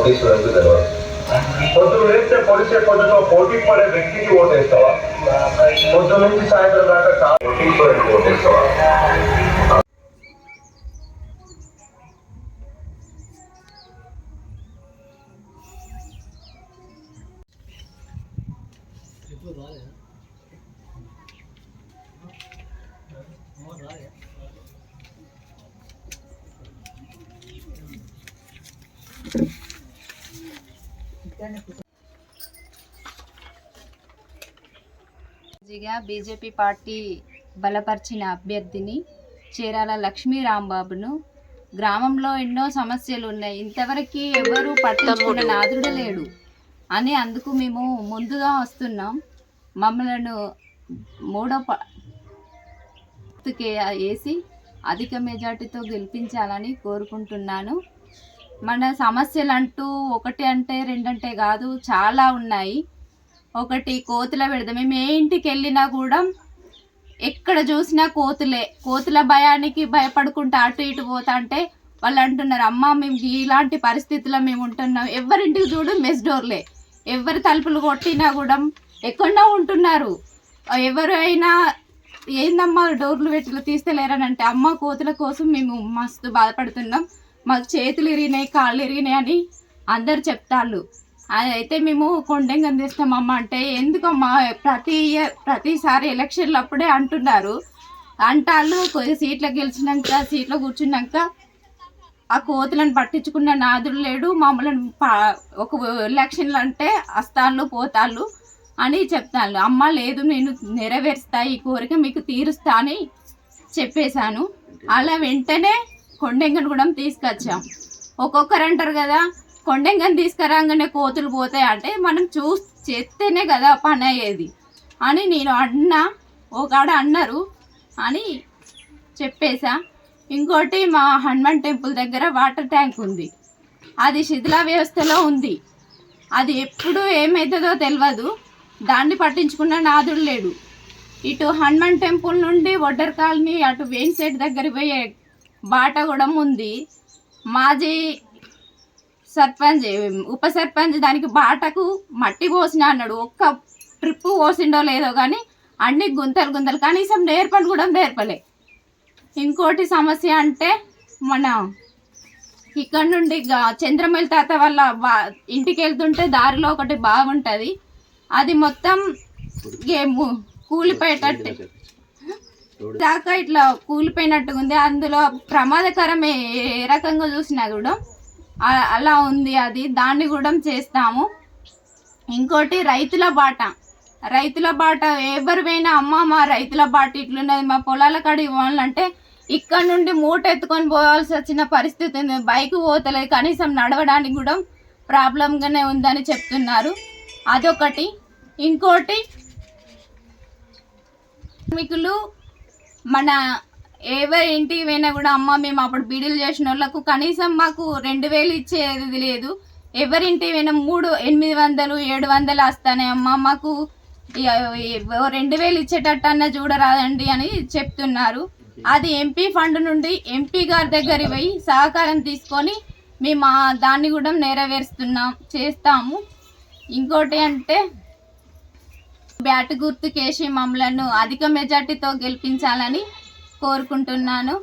కోటీశ్వరులకు తెలియదు. పొద్దు వేస్తే పొడిచే పొద్దుతో పోటీ పడే వ్యక్తికి ఓటేస్తావా? పొద్దు నుంచి సాయంత్రం దాకా కోటీశ్వరునికి ఓటేస్తావా? బీజేపీ పార్టీ బలపరిచిన అభ్యర్థిని చీరాల లక్ష్మీ రాంబాబును. గ్రామంలో ఎన్నో సమస్యలు ఉన్నాయి, ఇంతవరకు ఎవరు పట్టించుకున్న నాదుడు లేడు అని అందుకు మేము ముందుగా వస్తున్నాం. మమ్మలను మూడో వేసి అధిక మెజార్టీతో గెలిపించాలని కోరుకుంటున్నాను. మన సమస్యలు అంటూ ఒకటి అంటే రెండంటే కాదు, చాలా ఉన్నాయి. ఒకటి కోతుల విడత. మేము ఏ ఇంటికి వెళ్ళినా కూడా ఎక్కడ చూసినా కోతుల భయానికి భయపడుకుంటూ అటు ఇటు పోతా అంటే వాళ్ళు అంటున్నారు, అమ్మ మేము ఇలాంటి పరిస్థితుల్లో మేము ఉంటున్నాం. ఎవరింటికి చూడు మెస్ డోర్లే, ఎవరి తలుపులు కొట్టినా కూడా ఎక్కడో ఉంటున్నారు. ఎవరైనా ఏందమ్మా డోర్లు పెట్టి తీస్తలేరని అంటే, అమ్మ కోతుల కోసం మేము మస్తు బాధపడుతున్నాం, మాకు చేతులు ఇరిగినాయి కాళ్ళు ఇరిగినాయి అని అందరు చెప్తాళ్ళు. అయితే మేము కొండెంగం తీస్తామమ్మ అంటే, ఎందుకమ్మా ప్రతిసారి ఎలక్షన్లు అప్పుడే అంటున్నారు అంటాళ్ళు. సీట్లో గెలిచినాక సీట్లో కూర్చున్నాక ఆ కోతులను పట్టించుకున్న నాదుడు లేడు. మమ్మల్ని ఒక ఎలక్షన్లు అంటే అస్తాళ్ళు పోతాళ్ళు అని చెప్తాను. అమ్మ లేదు, నేను నెరవేరుస్తా, ఈ కోరిక మీకు తీరుస్తా అని చెప్పేశాను. అలా వెంటనే కొండెంగను కూడా తీసుకొచ్చాం. ఒక్కొక్కరు అంటారు కదా, కొండెంగని తీసుకురాగానే కోతులు పోతాయి అంటే, మనం చేస్తేనే కదా పని అయ్యేది అని నేను ఒకడ అన్నారు అని చెప్పేశా. ఇంకోటి మా హనుమాన్ టెంపుల్ దగ్గర వాటర్ ట్యాంక్ ఉంది, అది శిథిలా వ్యవస్థలో ఉంది. అది ఎప్పుడు ఏమవుతుందో తెలియదు, దాన్ని పట్టించుకున్న నాదుడు లేడు. ఇటు హనుమాన్ టెంపుల్ నుండి ఒడ్డర్ కాలనీ అటు వేన్ సైడ్ దగ్గర పోయే బాట కూడా ఉంది. మాజీ సర్పంచ్ ఉప సర్పంచ్ దానికి బాటకు మట్టి పోసిన అన్నాడు. ఒక్క ట్రిప్పు పోసిండో లేదో కానీ అన్ని గుంతలు కనీసం నేర్పని కూడా నేర్పలే. ఇంకోటి సమస్య అంటే, మన ఇక్కడ నుండి చంద్రమల్లి తాత వాళ్ళ ఇంటికి వెళ్తుంటే దారిలో ఒకటి బాగుంటుంది, అది మొత్తం కూలిపోయేటట్టు దాకా ఇట్లా కూలిపోయినట్టుగా ఉంది. అందులో ప్రమాదకరమే ఏ రకంగా చూసినా కూడా అలా ఉంది. అది దాన్ని కూడా చేస్తాము. ఇంకోటి రైతుల బాట ఎవరివైనా అమ్మ మా రైతుల బాట ఇట్లున్నది, మా పొలాల కాడికి పోవాలంటే ఇక్కడ నుండి మూట ఎత్తుకొని పోవాల్సి వచ్చిన పరిస్థితి ఉంది. బైక్ పోతలేదు, కనీసం నడవడానికి కూడా ప్రాబ్లంగానే ఉందని చెప్తున్నారు. అదొకటి. ఇంకోటి కార్మికులు మన ఎవరి ఇంటికి పోయినా కూడా, అమ్మ మేము అప్పుడు బీడీలు చేసిన వాళ్ళకు కనీసం మాకు 2000 ఇచ్చేది లేదు. ఎవరింటికి పోయినా 300, 800, 700 వస్తానే, అమ్మ మాకు 2000 ఇచ్చేటట్టు అన్న చూడరాదండి అని చెప్తున్నారు. అది ఎంపీ ఫండ్ నుండి ఎంపీ గారి దగ్గరికి పోయి సహకారం తీసుకొని మేము దాన్ని కూడా చేస్తాము. ఇంకోటి అంటే, బ్యాట్ గుర్తుకేసి మమ్మలను అధిక మెజార్టీతో గెలిపించాలని కోరుకుంటున్నాను.